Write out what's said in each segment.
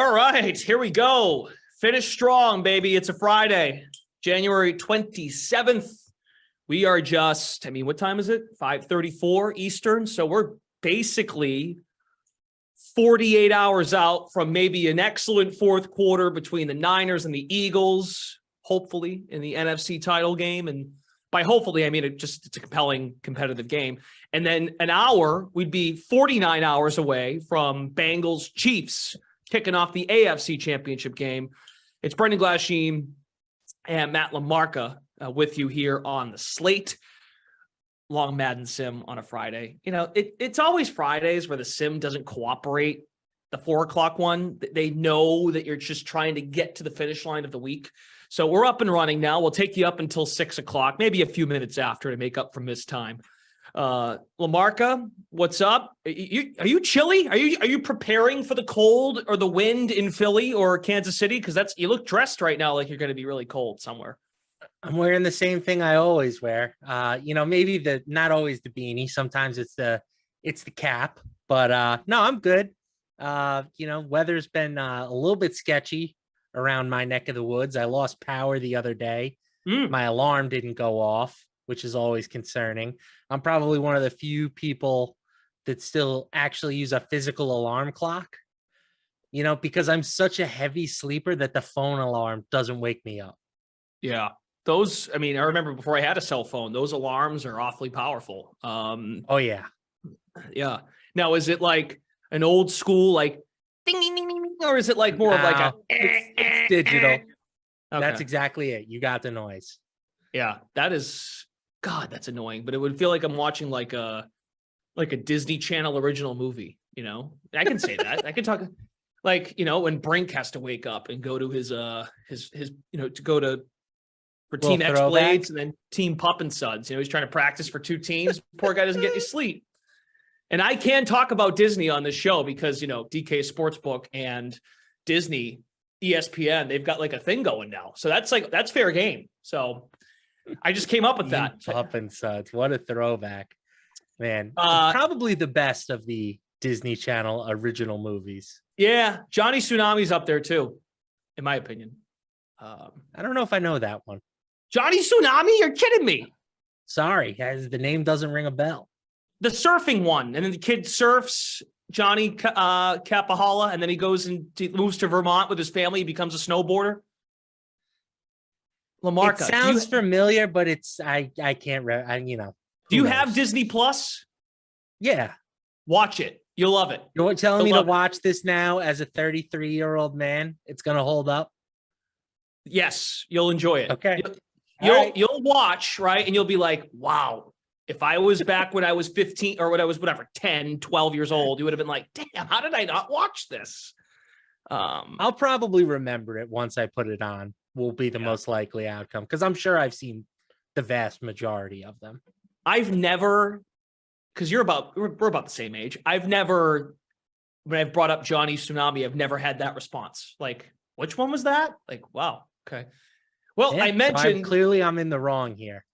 All right, here we go. Finish strong, baby. It's a Friday, January 27th. We are just, what time is it? 5:34 Eastern. So we're basically 48 hours out from maybe an excellent fourth quarter between the Niners and the Eagles, hopefully in the NFC title game. And by hopefully, I mean it's a compelling competitive game. And then an hour, we'd be 49 hours away from Bengals Chiefs kicking off the AFC Championship game. It's Brendan Glasheen and Matt LaMarca with you here on the slate. Long Madden sim on a Friday. It's always Fridays where the sim doesn't cooperate. The 4 o'clock one, they know that you're just trying to get to the finish line of the week. So we're up and running now. We'll take you up until 6 o'clock, maybe a few minutes after to make up for missed time. LaMarca, what's up? Are you chilly? Are you preparing for the cold or the wind in Philly or Kansas City? Because you look dressed right now like you're going to be really cold somewhere. I'm wearing the same thing I always wear. Maybe not always the beanie. Sometimes it's the cap. But no, I'm good. Weather's been a little bit sketchy around my neck of the woods. I lost power the other day. My alarm didn't go off, which is always concerning. I'm probably one of the few people that still actually use a physical alarm clock, because I'm such a heavy sleeper that the phone alarm doesn't wake me up. Yeah. Those, I remember before I had a cell phone, those alarms are awfully powerful. Oh yeah. Yeah. Now, is it like an old school, like ding, ding, ding, ding, ding, or is it like more of like it's digital. Okay. That's exactly it. You got the noise. Yeah. God, that's annoying, but it would feel like I'm watching like a Disney Channel original movie, I can say that. I can talk like, when Brink has to wake up and go to his to go to for Team X Blades and then Team Pup and Suds. He's trying to practice for two teams. Poor guy doesn't get any sleep. And I can talk about Disney on this show because, DK Sportsbook and Disney, ESPN, they've got like a thing going now. So that's fair game. So I just came up with that. Pup and Suds. What a throwback, man. Probably the best of the Disney Channel original movies. Yeah. Johnny Tsunami's up there too, in my opinion. I don't know if I know that one. Johnny Tsunami? You're kidding me. Sorry, the name doesn't ring a bell. The surfing one. And then the kid surfs, Johnny Capahala, and then he goes and moves to Vermont with his family. He becomes a snowboarder. LaMarca. It sounds familiar, but I can't, Do you have Disney Plus? Yeah. Watch it. You'll love it. You're telling me to watch this now as a 33-year-old man? It's going to hold up? Yes, you'll enjoy it. Okay. You'll watch, right? And you'll be like, wow, if I was back when I was 15 or when I was 10, 12 years old, you would have been like, damn, how did I not watch this? I'll probably remember it once I put it on. Will be the most likely outcome because I'm sure I've seen the vast majority of them. I've never, because we're about the same age. When I've brought up Johnny Tsunami, I've never had that response. Like, which one was that? Like, wow. Okay. Well, yeah, I mentioned clearly I'm in the wrong here.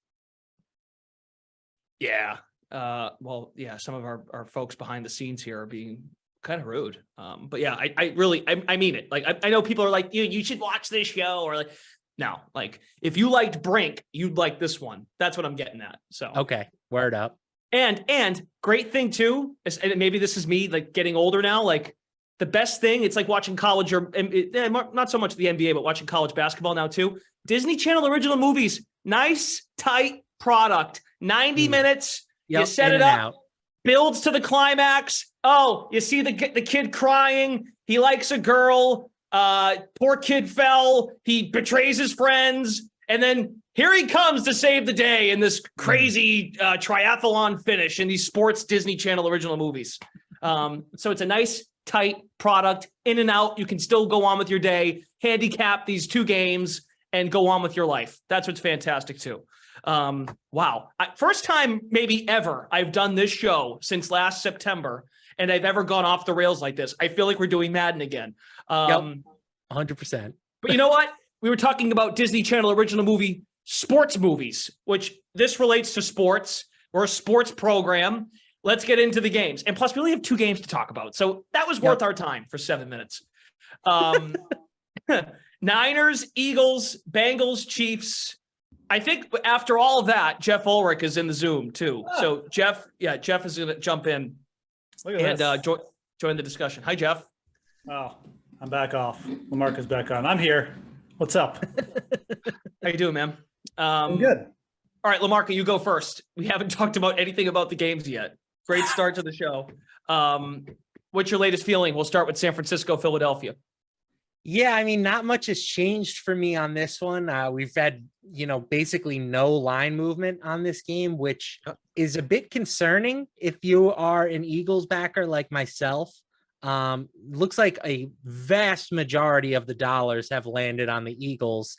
Yeah. Some of our folks behind the scenes here are being kind of rude. But yeah, I mean it. Like, I know people are like, you should watch this show or like, no, like if you liked Brink, you'd like this one. That's what I'm getting at. So, okay. Word up. And great thing too, is, and maybe this is me like getting older now, like the best thing, it's like watching college or not so much the NBA, but watching college basketball now too. Disney Channel original movies, nice, tight product, 90 minutes. Yep, you set it up, builds to the climax. Oh, you see the kid crying. He likes a girl. Poor kid fell. He betrays his friends. And then here he comes to save the day in this crazy triathlon finish in these sports Disney Channel original movies. So it's a nice, tight product, in and out. You can still go on with your day, handicap these two games, and go on with your life. That's what's fantastic too. Wow. First time maybe ever I've done this show since last September, and I've ever gone off the rails like this. I feel like we're doing Madden again. 100%. But you know what? We were talking about Disney Channel original movie sports movies, which this relates to sports. We're a sports program. Let's get into the games. And plus, we only have two games to talk about. So that was worth our time for 7 minutes. Um, Niners, Eagles, Bengals, Chiefs. I think after all of that, Jeff Ulrich is in the Zoom too. So Jeff is going to jump in and join the discussion. Hi, Jeff. Oh, I'm back off. Lamarcus back on. I'm here. What's up? How you doing, man? I'm good. All right, Lamarca, you go first. We haven't talked about anything about the games yet. Great start to the show. What's your latest feeling? We'll start with San Francisco, Philadelphia. Yeah, I mean, not much has changed for me on this one. We've had, basically no line movement on this game, which is a bit concerning if you are an Eagles backer like myself. Looks like a vast majority of the dollars have landed on the Eagles,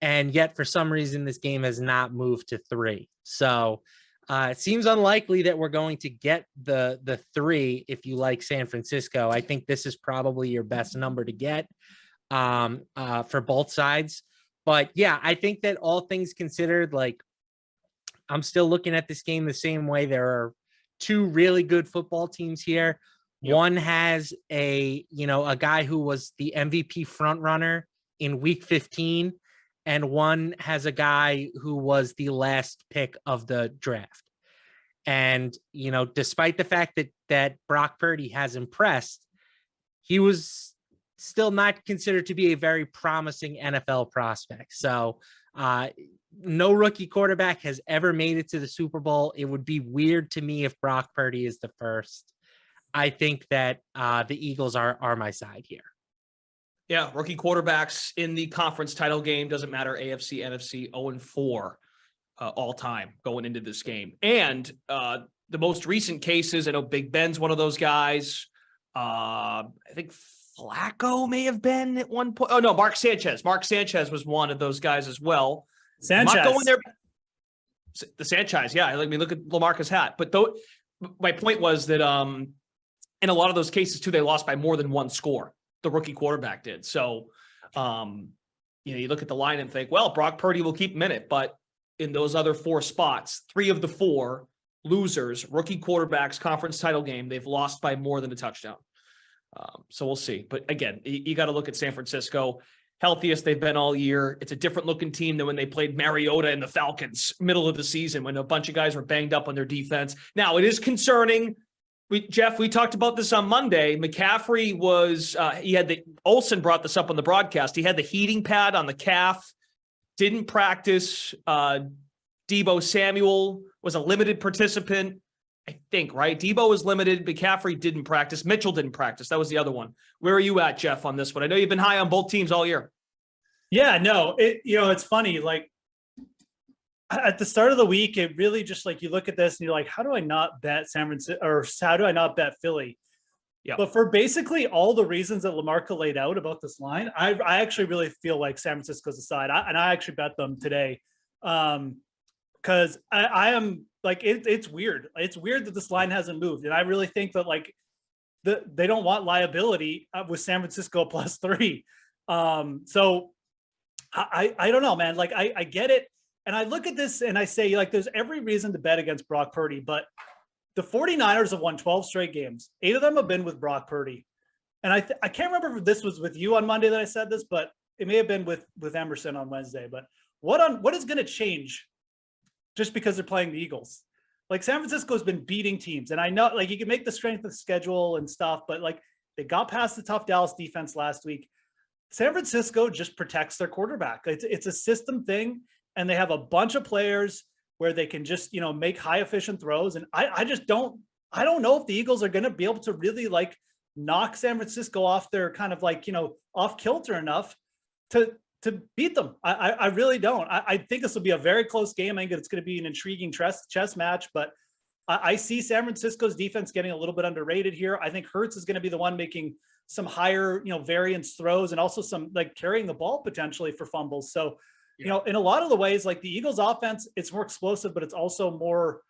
and yet for some reason this game has not moved to 3. So it seems unlikely that we're going to get the 3 if you like San Francisco. I think this is probably your best number to get for both sides. But yeah, I think that all things considered, like, I'm still looking at this game the same way. There are 2 really good football teams here. Yep. One has a guy who was the MVP front runner in week 15, and one has a guy who was the last pick of the draft. And, despite the fact that Brock Purdy has impressed, he was still not considered to be a very promising NFL prospect. So no rookie quarterback has ever made it to the Super Bowl. It would be weird to me if Brock Purdy is the first. I think that the Eagles are my side here. Yeah, rookie quarterbacks in the conference title game, doesn't matter, AFC, NFC, 0-4 all time going into this game. And the most recent cases, I know Big Ben's one of those guys. I think Flacco may have been at one point. Oh, no, Mark Sanchez. Mark Sanchez was one of those guys as well. Sanchez. I'm not going there. The Sanchez, yeah. I mean, look at Lamarcus' hat. But my point was that in a lot of those cases, too, they lost by more than 1 score. The rookie quarterback did. So, you look at the line and think, well, Brock Purdy will keep him in it. But in those other 4 spots, 3 of the 4 losers, rookie quarterbacks, conference title game, they've lost by more than a touchdown. So we'll see. But again, you got to look at San Francisco. Healthiest they've been all year. It's a different looking team than when they played Mariota and the Falcons middle of the season when a bunch of guys were banged up on their defense. Now, it is concerning. Jeff, we talked about this on Monday. McCaffrey was, Olsen brought this up on the broadcast. He had the heating pad on the calf, didn't practice. Deebo Samuel was a limited participant, I think, right? Deebo was limited. McCaffrey didn't practice. Mitchell didn't practice. That was the other one. Where are you at, Jeff, on this one? I know you've been high on both teams all year. Yeah, no, it's funny. Like, at the start of the week, it really just, like, you look at this and you're like, how do I not bet San Francisco, or how do I not bet Philly? Yeah. But for basically all the reasons that Lamarca laid out about this line, I actually really feel like San Francisco's aside. I actually bet them today. Because I am like, it's weird. It's weird that this line hasn't moved. And I really think that, like, they don't want liability with San Francisco +3. So I don't know, man. Like, I get it. And I look at this and I say, like, there's every reason to bet against Brock Purdy, but the 49ers have won 12 straight games. 8 of them have been with Brock Purdy. And I can't remember if this was with you on Monday that I said this, but it may have been with Emerson on Wednesday. But what is going to change just because they're playing the Eagles? Like, San Francisco has been beating teams. And I know, like, you can make the strength of the schedule and stuff, but, like, they got past the tough Dallas defense last week. San Francisco just protects their quarterback. It's a system thing. And they have a bunch of players where they can just, make high efficient throws. And I don't know if the Eagles are going to be able to really, like, knock San Francisco off their kind of, like, off kilter enough to beat them. I really don't. I think this will be a very close game. I think it's going to be an intriguing chess match, but I see San Francisco's defense getting a little bit underrated here. I think Hurts is going to be the one making some higher, variance throws and also some, like, carrying the ball potentially for fumbles. So, in a lot of the ways, like, the Eagles offense, it's more explosive, but it's also more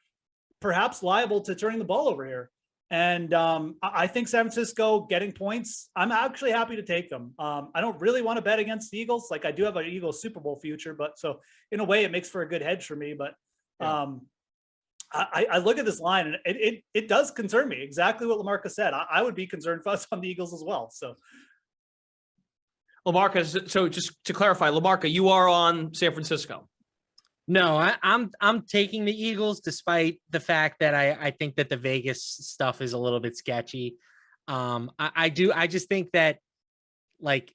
perhaps liable to turning the ball over here. And I think San Francisco getting points, I'm actually happy to take them. I don't really want to bet against the Eagles. Like, I do have an Eagles Super Bowl future, but so in a way it makes for a good hedge for me. But I look at this line and it does concern me. Exactly what Lamarca said. I would be concerned for us on the Eagles as well. So LaMarca, so just to clarify, LaMarca, you are on San Francisco. No, I'm taking the Eagles despite the fact that I think that the Vegas stuff is a little bit sketchy. I just think that like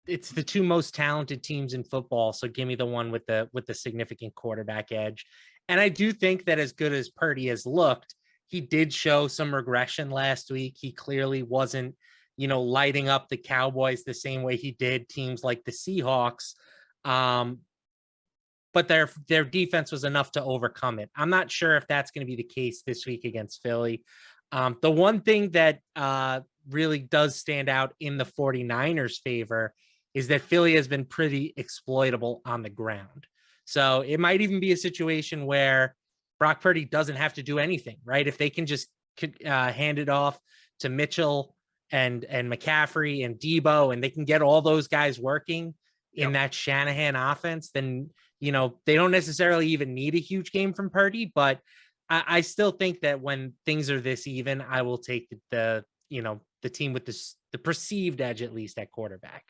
it's the two most talented teams in football. So give me the one with the significant quarterback edge. And I do think that as good as Purdy has looked, he did show some regression last week. He clearly wasn't, lighting up the Cowboys the same way he did teams like the Seahawks. But their defense was enough to overcome it. I'm not sure if that's going to be the case this week against Philly. The one thing that really does stand out in the 49ers' favor is that Philly has been pretty exploitable on the ground. So it might even be a situation where Brock Purdy doesn't have to do anything, right? If they can just hand it off to Mitchell and McCaffrey and Debo, and they can get all those guys working in that Shanahan offense, then they don't necessarily even need a huge game from Purdy, but I still think that when things are this even, I will take the team with the perceived edge, at least at quarterback.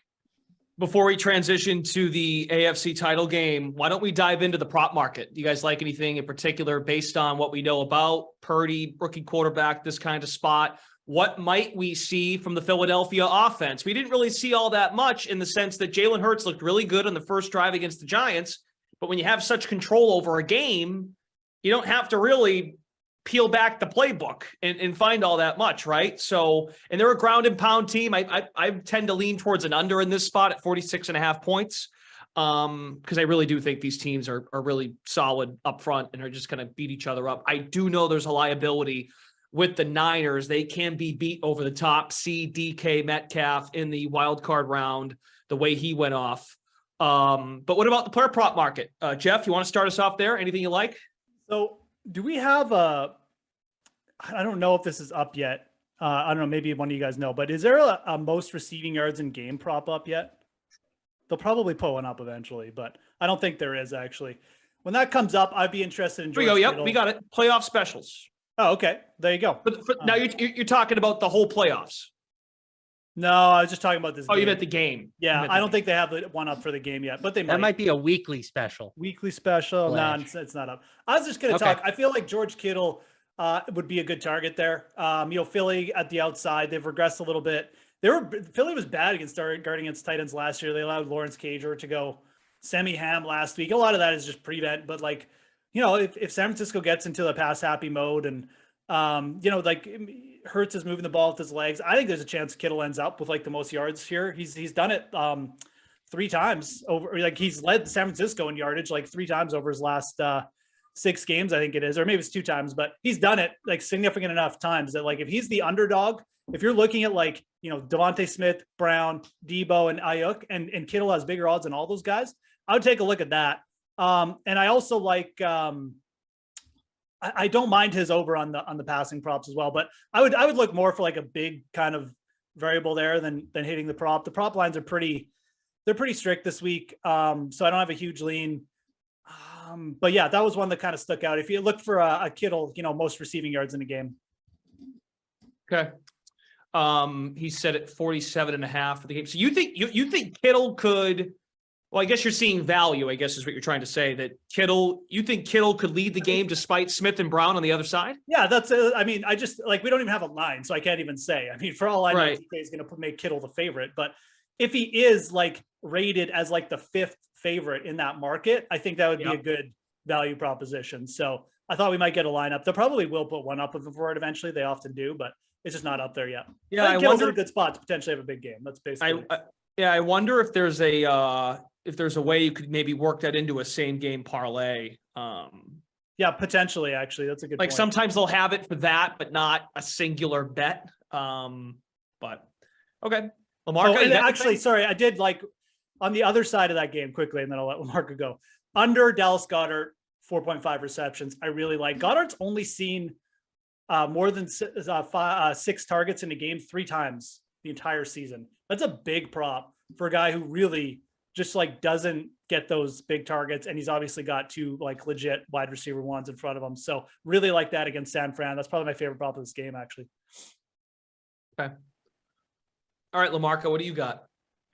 Before we transition to the AFC title game, why don't we dive into the prop market? Do you guys like anything in particular based on what we know about Purdy, rookie quarterback, this kind of spot? What might we see from the Philadelphia offense? We didn't really see all that much in the sense that Jalen Hurts looked really good on the first drive against the Giants. But when you have such control over a game, you don't have to really peel back the playbook and find all that much, right? So, and they're a ground and pound team. I tend to lean towards an under in this spot at 46.5 points because I really do think these teams are really solid up front and are just going to beat each other up. I do know there's a liability with the Niners. They can be beat over the top. See DK Metcalf in the wild card round, the way he went off. But what about the player prop market? Jeff, you want to start us off there? Anything you like? So do we have I don't know if this is up yet. I don't know, maybe one of you guys know, but is there a most receiving yards in game prop up yet? They'll probably put one up eventually, but I don't think there is actually. When that comes up, I'd be interested in. Here we go. Yep, we got it. Playoff specials. Oh, okay. There you go. But now you're talking about the whole playoffs. No, I was just talking about this. Oh, you meant the game. Yeah, I don't think they have the one up for the game yet, but they might. That might be a weekly special. Weekly special. No, it's not up. I was just going to talk. I feel like George Kittle would be a good target there. Philly at the outside, they've regressed a little bit. Philly was bad guarding against tight ends last year. They allowed Lawrence Cager to go semi-ham last week. A lot of that is just prevent, but if San Francisco gets into the pass happy mode and Hurts is moving the ball with his legs, I think there's a chance Kittle ends up with the most yards here. He's done it 3 times over. He's led San Francisco in yardage 3 times over his last 6 games, I think it is, or maybe it's 2 times, but he's done it significant enough times that if he's the underdog, if you're looking at Devontae Smith, Brown, Debo, and Ayuk, and Kittle has bigger odds than all those guys, I would take a look at that. And I also I don't mind his over on the passing props as well, but I would look more for a big kind of variable there than hitting the prop. The prop lines are pretty strict this week. So I don't have a huge lean. But yeah, that was one that kind of stuck out. If you look for a Kittle, most receiving yards in the game. Okay. He said at 47.5 for the game. So you think Kittle could, well, I guess you're seeing value, I guess is what you're trying to say, that you think Kittle could lead the game despite Smith and Brown on the other side? Yeah, that's, I just we don't even have a line, so I can't even say. For all I know, TK is going to make Kittle the favorite, but if he is rated as the 5th favorite in that market, I think that would be a good value proposition. So I thought we might get a lineup. They probably will put one up for it eventually. They often do, but it's just not up there yet. Yeah, I wonder in a good spot to potentially have a big game. That's basically. I wonder if there's a way you could maybe work that into a same game parlay. Yeah, potentially. Actually, that's a good. Point. Sometimes they'll have it for that, but not a singular bet. But okay, LaMarca. Actually, sorry, I did on the other side of that game quickly, and then I'll let LaMarca go. Under Dallas Goedert, 4.5 receptions. I really like. Goddard's only seen more than 6 targets in a game 3 times the entire season. That's a big prop for a guy who really just doesn't get those big targets. And he's obviously got 2 legit wide receiver ones in front of him. So really like that against San Fran. That's probably my favorite prop of this game, actually. Okay. All right, LaMarca, what do you got?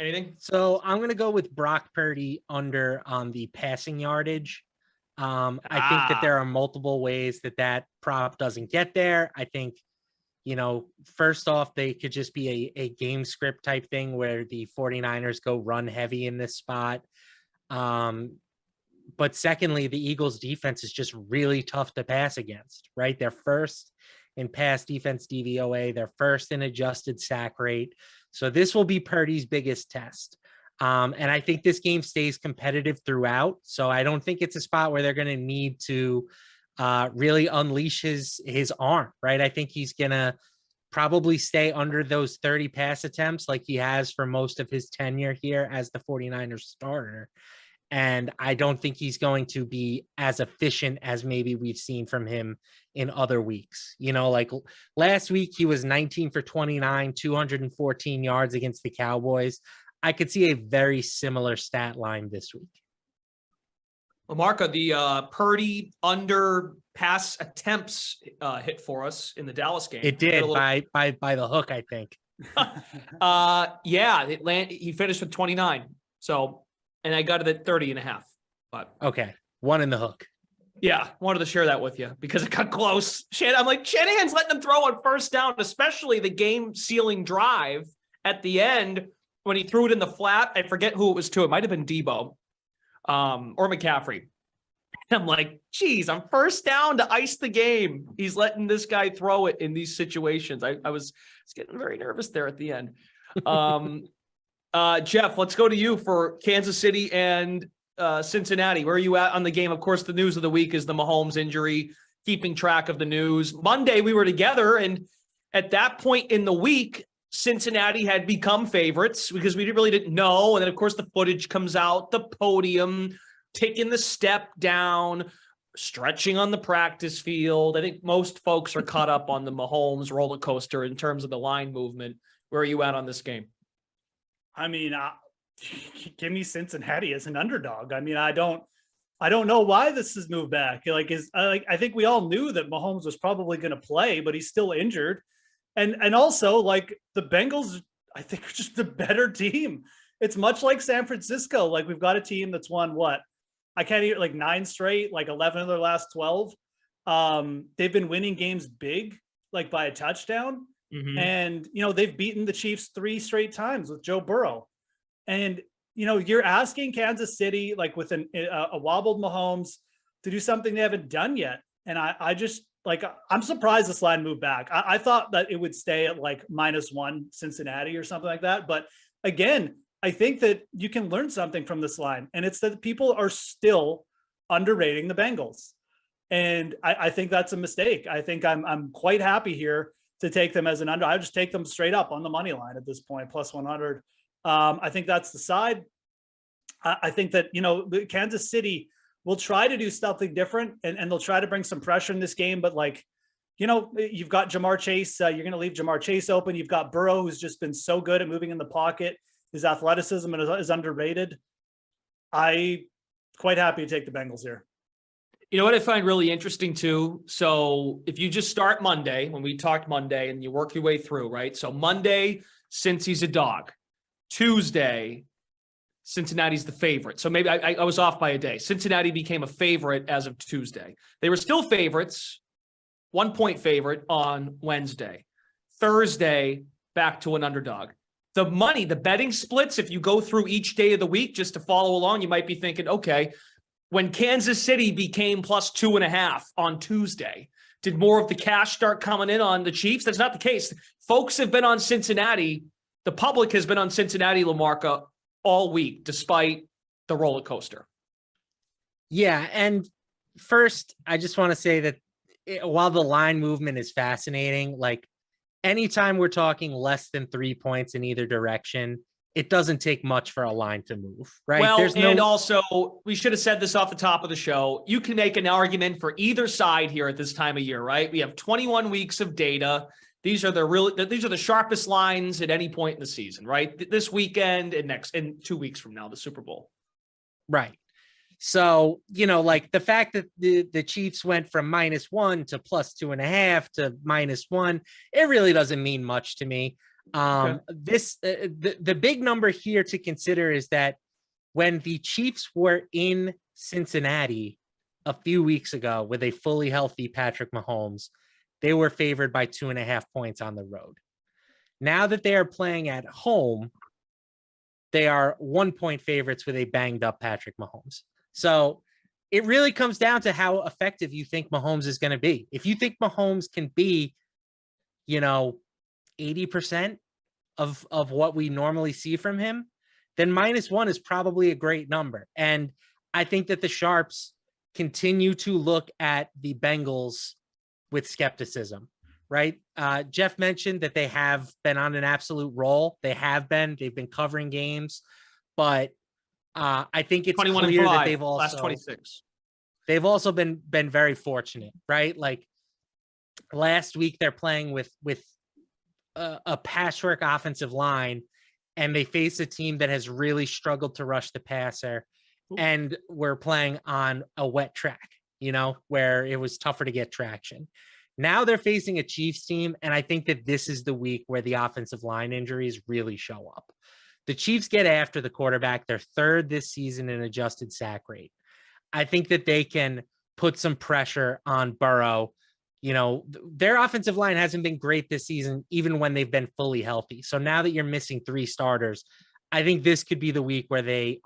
Anything? So I'm going to go with Brock Purdy under on the passing yardage. I think that there are multiple ways that prop doesn't get there. I think, first off, they could just be a game script type thing where the 49ers go run heavy in this spot. But secondly, the Eagles defense is just really tough to pass against, right? They're first in pass defense DVOA. They're first in adjusted sack rate. So this will be Purdy's biggest test. And I think this game stays competitive throughout. So I don't think it's a spot where they're going to need to really unleash his arm, right? I think he's going to probably stay under those 30 pass attempts like he has for most of his tenure here as the 49ers starter. And I don't think he's going to be as efficient as maybe we've seen from him in other weeks. Like last week, he was 19 for 29, 214 yards against the Cowboys. I could see a very similar stat line this week. Lamarca, the Purdy under pass attempts hit for us in the Dallas game. It did by the hook, I think. Yeah, he finished with 29. So, and I got it at 30.5. But okay, one in the hook. Yeah, wanted to share that with you because it got close. I'm like, Shanahan's letting them throw on first down, especially the game-sealing drive at the end when he threw it in the flat. I forget who it was to. It might have been Debo or McCaffrey. I'm like, geez, on first down to ice the game, he's letting this guy throw it in these situations. I was getting very nervous there at the end. Jeff, let's go to you for Kansas City and Cincinnati. Where are you at on the game? Of course, the news of the week is the Mahomes injury, keeping track of the news. Monday, we were together, and at that point in the week, Cincinnati had become favorites because we really didn't know. And then, of course, the footage comes out, the podium, taking the step down, stretching on the practice field. I think most folks are caught up on the Mahomes roller coaster in terms of the line movement. Where are you at on this game? I mean, give me Cincinnati as an underdog. I mean, I don't know why this has moved back. I think we all knew that Mahomes was probably going to play, but he's still injured. And also, like, the Bengals, I think, are just the better team. It's much like San Francisco. Like, we've got a team that's won what? I can't even, like, 9 straight, like 11 of their last 12. They've been winning games big, like by a touchdown. Mm-hmm. And, they've beaten the Chiefs 3 straight times with Joe Burrow. And, you're asking Kansas City, like with a wobbled Mahomes, to do something they haven't done yet. And I just, like, I'm surprised this line moved back. I thought that it would stay at like -1 Cincinnati or something like that. But again, I think that you can learn something from this line. And it's that people are still underrating the Bengals. And I think that's a mistake. I think I'm quite happy here to take them as an under. I just take them straight up on the money line at this point, +100. I think that's the side. I think that, Kansas City will try to do something different and they'll try to bring some pressure in this game. But like, you've got Jamar Chase. You're going to leave Jamar Chase open. You've got Burrow, who's just been so good at moving in the pocket. His athleticism is underrated. I quite happy to take the Bengals here. You know what I find really interesting too? So if you just start Monday, when we talked Monday, and you work your way through, right? So Monday, since he's a dog. Tuesday, Cincinnati's the favorite. So maybe I was off by a day. Cincinnati became a favorite as of Tuesday. They were still favorites, 1-point favorite on Wednesday. Thursday, back to an underdog. The betting splits, if you go through each day of the week just to follow along, you might be thinking, okay, when Kansas City became +2.5 on Tuesday, did more of the cash start coming in on the Chiefs? That's not the case. Folks have been on Cincinnati. The public has been on Cincinnati, Lamarca, all week, despite the roller coaster. Yeah. And first, I just want to say that while the line movement is fascinating, like anytime we're talking less than 3 points in either direction, it doesn't take much for a line to move, right? Well, and also, we should have said this off the top of the show. You can make an argument for either side here at this time of year, right? We have 21 weeks of data. These are the sharpest lines at any point in the season, right? This weekend and 2 weeks from now, the Super Bowl. Right. So, like the fact that the Chiefs went from -1 to +2.5 to -1, it really doesn't mean much to me. The big number here to consider is that when the Chiefs were in Cincinnati a few weeks ago with a fully healthy Patrick Mahomes, they were favored by 2.5 points on the road. Now that they are playing at home, they are 1 point favorites with a banged up Patrick Mahomes. So it really comes down to how effective you think Mahomes is going to be. If you think Mahomes can be, 80% of what we normally see from him, then -1 is probably a great number. And I think that the Sharps continue to look at the Bengals with skepticism, right? Jeff mentioned that they have been on an absolute roll. They've been covering games, but I think it's 21 clear and 5, that they've also last 26. They've also been very fortunate, right? Like last week, they're playing with a patchwork offensive line, and they face a team that has really struggled to rush the passer. And we're playing on a wet track, where it was tougher to get traction. Now they're facing a Chiefs team, and I think that this is the week where the offensive line injuries really show up. The Chiefs get after the quarterback. They're third this season in adjusted sack rate. I think that they can put some pressure on Burrow. Their offensive line hasn't been great this season, even when they've been fully healthy. So now that you're missing 3 starters, I think this could be the week where they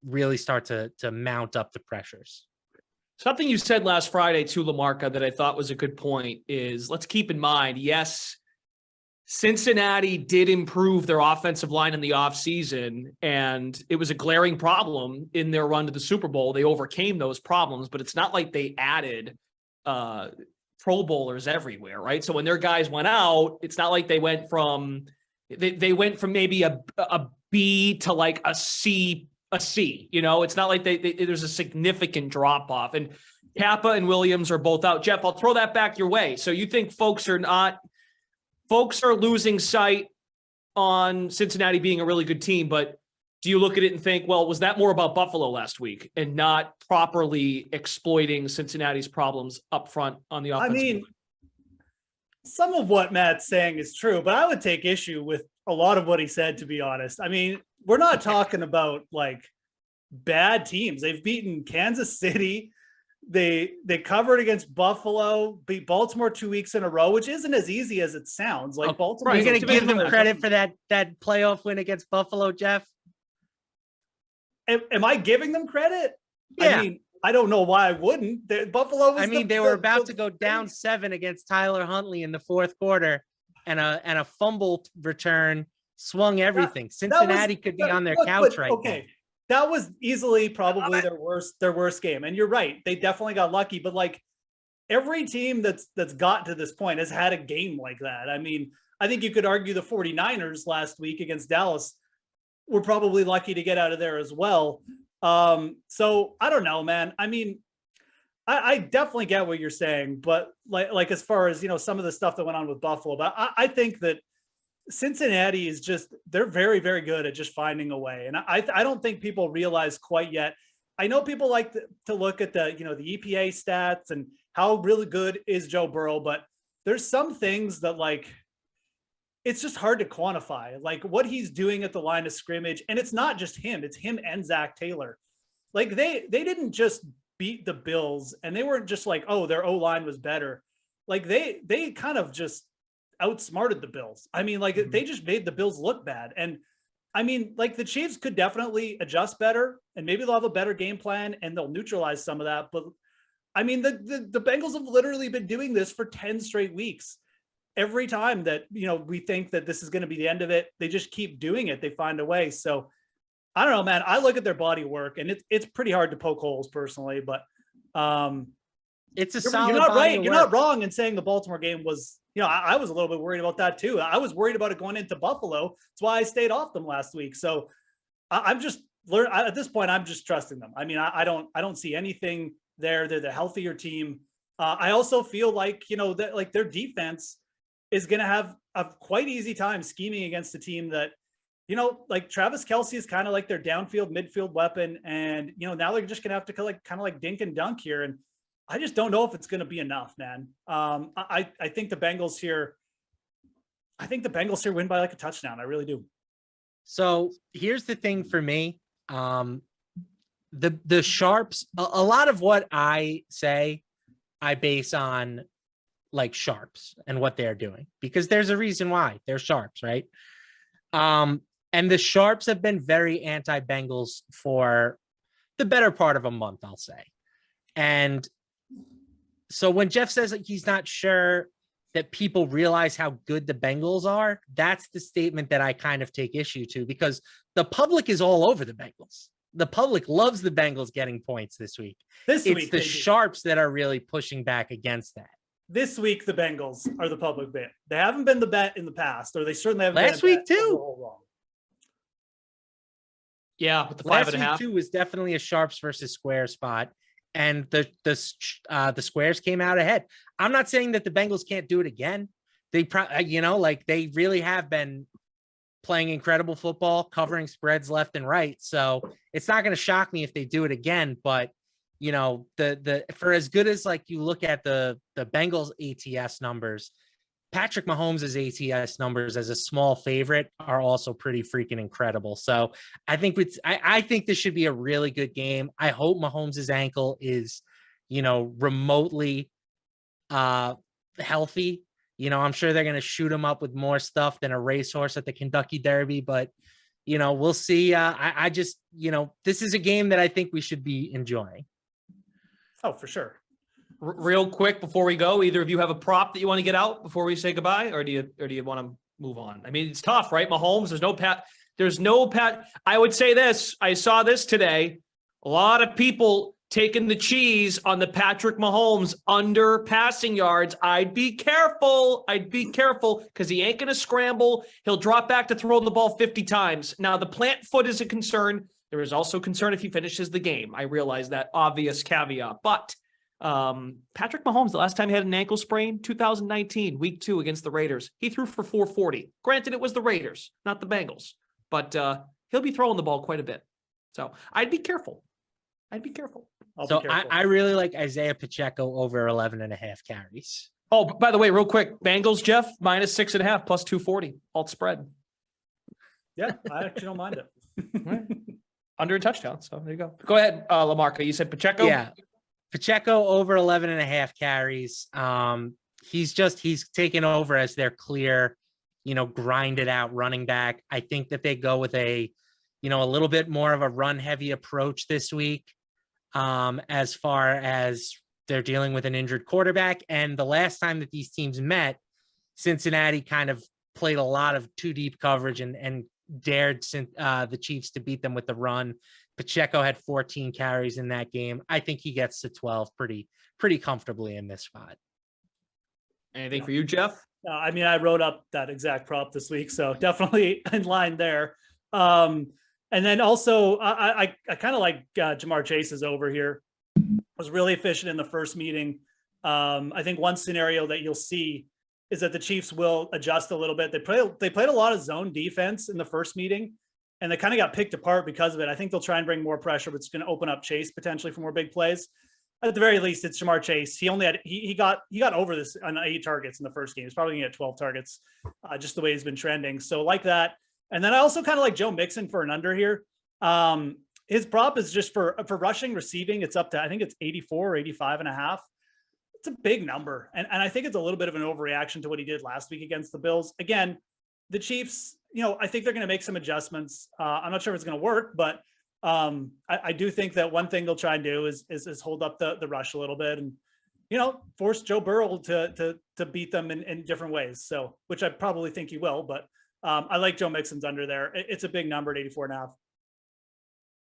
really start to mount up the pressures. Something you said last Friday to LaMarca that I thought was a good point is, let's keep in mind, yes, Cincinnati did improve their offensive line in the offseason, and it was a glaring problem in their run to the Super Bowl. They overcame those problems, but it's not like they added Pro Bowlers everywhere, right? So when their guys went out, it's not like they went from maybe a B to like a C. It's not like there's a significant drop off. And Kappa and Williams are both out. Jeff, I'll throw that back your way. So you think folks are losing sight on Cincinnati being a really good team, but do you look at it and think, well, was that more about Buffalo last week and not properly exploiting Cincinnati's problems up front on the offensive line? Some of what Matt's saying is true, but I would take issue with a lot of what he said, to be honest. We're not talking about like bad teams. They've beaten Kansas City. They covered against Buffalo, beat Baltimore 2 weeks in a row, which isn't as easy as it sounds. Like Baltimore. You're going to give them credit for that playoff win against Buffalo, Jeff? Am I giving them credit? Yeah. I don't know why I wouldn't. Buffalo was they were about to go down 7 against Tyler Huntley in the fourth quarter, and a fumble return swung everything. Cincinnati could be on their couch right now. That was easily probably their worst game. And you're right. They definitely got lucky, but like every team that's got to this point has had a game like that. I think you could argue the 49ers last week against Dallas were probably lucky to get out of there as well. So I don't know, man. I definitely get what you're saying, but like as far as, some of the stuff that went on with Buffalo, but I think that Cincinnati is they're very, very good at just finding a way. And I don't think people realize quite yet. I know people like to look at the EPA stats and how really good is Joe Burrow, but there's some things that it's just hard to quantify, like what he's doing at the line of scrimmage. And it's not just him, it's him and Zach Taylor. Like they didn't just beat the Bills, and they weren't just like, oh, their O-line was better. Like they kind of just outsmarted the Bills. They just made the Bills look bad. And the Chiefs could definitely adjust better, and maybe they'll have a better game plan and they'll neutralize some of that. But the Bengals have literally been doing this for 10 straight weeks. Every time that, we think that this is going to be the end of it, they just keep doing it. They find a way. So I don't know, man. I look at their body work, and it's pretty hard to poke holes personally, but it's a solid. You're not right. You're not wrong in saying the Baltimore game was, I was a little bit worried about that too. I was worried about it going into Buffalo. That's why I stayed off them last week. So I'm just at this point, I'm just trusting them. I don't see anything there. They're the healthier team. I also feel like, that like their defense is going to have a quite easy time scheming against a team that, like Travis Kelce is kind of like their downfield midfield weapon. And, now they're just going to have to kind of like dink and dunk here. And I just don't know if it's going to be enough, man. I think the Bengals here, I think the Bengals here win by like a touchdown. I really do. So here's the thing for me. The sharps, a lot of what I say, I base on like sharps and what they're doing, because there's a reason why they're sharps, right? And the sharps have been very anti-Bengals for the better part of a month, I'll say. And so when Jeff says that he's not sure that people realize how good the Bengals are, that's the statement that I kind of take issue to, because the public is all over the Bengals. The public loves the Bengals getting points this week. It's the baby. sharps that are really pushing back against that. This week, the Bengals are the public bet. They haven't been the bet in the past, or they certainly haven't Last been a week bet too. overall. Yeah, with the Last 5.5. week too was definitely a sharps versus square spot, and the squares came out ahead. I'm not saying that the Bengals can't do it again. They probably, like they really have been playing incredible football, covering spreads left and right. So it's not going to shock me if they do it again. But the for as good as like you look at the Bengals ATS numbers, Patrick Mahomes' ATS numbers as a small favorite are also pretty freaking incredible. So I think I think this should be a really good game. I hope Mahomes' ankle is, remotely healthy. I'm sure they're going to shoot him up with more stuff than a racehorse at the Kentucky Derby, but we'll see. I just, this is a game that I think we should be enjoying. Oh, for sure. Real quick before we go, either of you have a prop that you want to get out before we say goodbye, or do you want to move on? I mean, it's tough, right? Mahomes, there's no pat. I would say this. I saw this today. A lot of people taking the cheese on the Patrick Mahomes under passing yards. I'd be careful because he ain't going to scramble. He'll drop back to throw the ball 50 times. Now, the plant foot is a concern. There is also concern if he finishes the game. I realize that obvious caveat, but Patrick Mahomes, the last time he had an ankle sprain, 2019, week 2 against the Raiders, he threw for 440. Granted, it was the Raiders, not the Bengals, but he'll be throwing the ball quite a bit. So I'd be careful. I really like Isaiah Pacheco over 11.5 carries. Oh, by the way, real quick, Bengals, Jeff, -6.5 plus 240 alt spread. Yeah, I actually don't mind it. Under a touchdown. So there you go. Go ahead, Lamarca. You said Pacheco? Yeah. Pacheco over 11.5 carries. He's taken over as their clear, grinded out running back. I think that they go with a little bit more of a run heavy approach this week, as far as they're dealing with an injured quarterback. And the last time that these teams met, Cincinnati kind of played a lot of too deep coverage and dared the Chiefs to beat them with the run. Pacheco had 14 carries in that game. I think he gets to 12 pretty comfortably in this spot. Anything for you, Jeff? I mean, I wrote up that exact prop this week, so definitely in line there. And then also, I kind of like Jamar Chase's over here. Was really efficient in the first meeting. I think one scenario that you'll see is that the Chiefs will adjust a little bit. They played a lot of zone defense in the first meeting, and they kind of got picked apart because of it. I think they'll try and bring more pressure, but it's going to open up Chase potentially for more big plays. At the very least, it's Jamar Chase. He only had he got over this on 8 targets in the first game. He's probably going to get 12 targets, just the way he's been trending. So like that. And then I also kind of like Joe Mixon for an under here. His prop is just for rushing, receiving. It's up to, I think it's 84 or 85.5. It's a big number. And I think it's a little bit of an overreaction to what he did last week against the Bills. Again, the Chiefs, I think they're going to make some adjustments. I'm not sure if it's going to work, but I do think that one thing they'll try and do is hold up the rush a little bit and, force Joe Burrow to beat them in different ways. So, which I probably think he will, but I like Joe Mixon's under there. It's a big number at 84.5.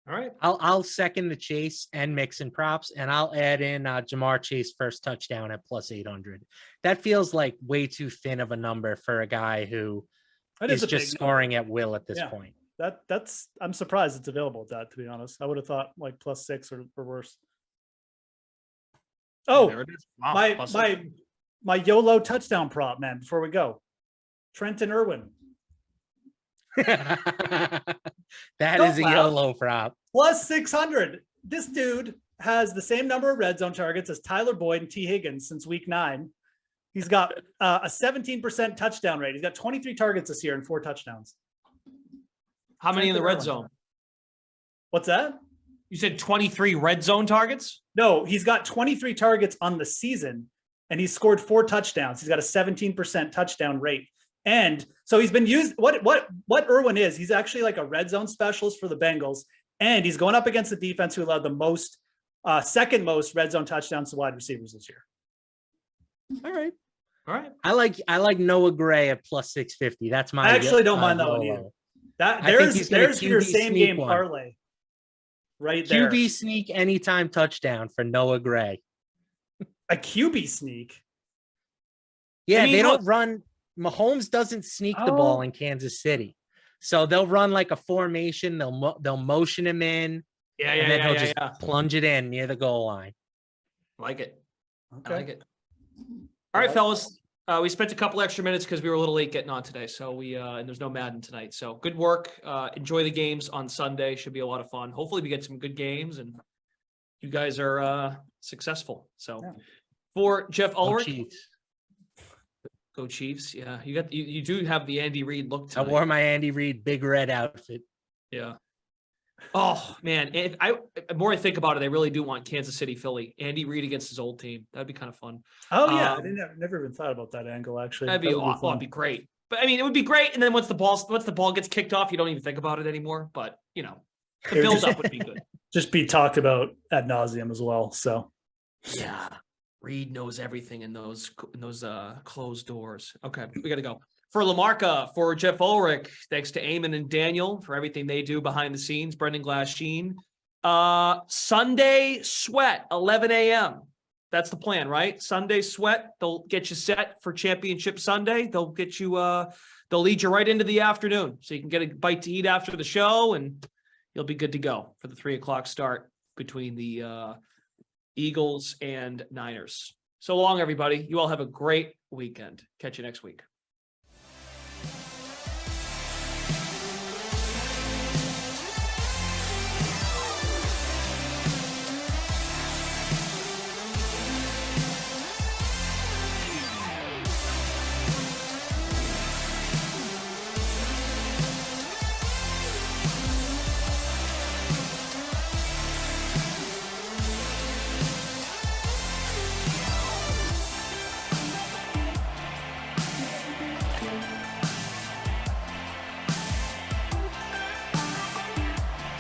All right. I'll second the Chase and Mixon props, and I'll add in Jamar Chase first touchdown at plus 800. That feels like way too thin of a number for a guy who is just scoring at will at this point. That's I'm surprised it's available at that, to be honest. I would have thought like plus 6 or worse. Oh, wow, my YOLO touchdown prop, man, before we go. Trenton Irwin. That is a YOLO prop. Plus 600. This dude has the same number of red zone targets as Tyler Boyd and T. Higgins since week 9. He's got a 17% touchdown rate. He's got 23 targets this year and 4 touchdowns. How many in the red Irwin. zone? What's that? You said 23 red zone targets? No, he's got 23 targets on the season and he's scored 4 touchdowns. He's got a 17% touchdown rate. And so he's been used. What Irwin is, he's actually like a red zone specialist for the Bengals. And he's going up against the defense who allowed the most, second most red zone touchdowns to wide receivers this year. All right. All right. I like Noah Gray at plus 650. That's my. I actually don't mind that one either. There's your same game parlay. Right there. QB sneak anytime touchdown for Noah Gray. A QB sneak. Yeah, I mean, they don't run. Mahomes doesn't sneak the ball in Kansas City, so they'll run like a formation. They'll motion him in. And then he'll just plunge it in near the goal line. I like it. Okay. I like it. All right, fellas. We spent a couple extra minutes because we were a little late getting on today. So and there's no Madden tonight. So good work. Enjoy the games on Sunday. Should be a lot of fun. Hopefully we get some good games and you guys are successful. So for Jeff Ulrich. Go Chiefs. Yeah. You do have the Andy Reid look tonight. I wore my Andy Reid big red outfit. Yeah. Oh man. And the more I think about it, I really do want Kansas City, Philly, Andy Reid against his old team. That'd be kind of fun. Oh yeah. I never even thought about that angle actually. That'd be awesome. It'd be great. But I mean, it would be great. And then once the ball gets kicked off, you don't even think about it anymore. But the build up would be good. Just be talked about ad nauseum as well. So yeah. Reed knows everything in those closed doors. Okay, we got to go. For Lamarca, for Jeff Ulrich, thanks to Eamon and Daniel for everything they do behind the scenes. Brendan Glasheen. Sunday Sweat, 11 a.m. That's the plan, right? Sunday Sweat. They'll get you set for Championship Sunday. They'll get you. They'll lead you right into the afternoon, so you can get a bite to eat after the show, and you'll be good to go for the 3:00 start between the Eagles and Niners. So long, everybody. You all have a great weekend. Catch you next week.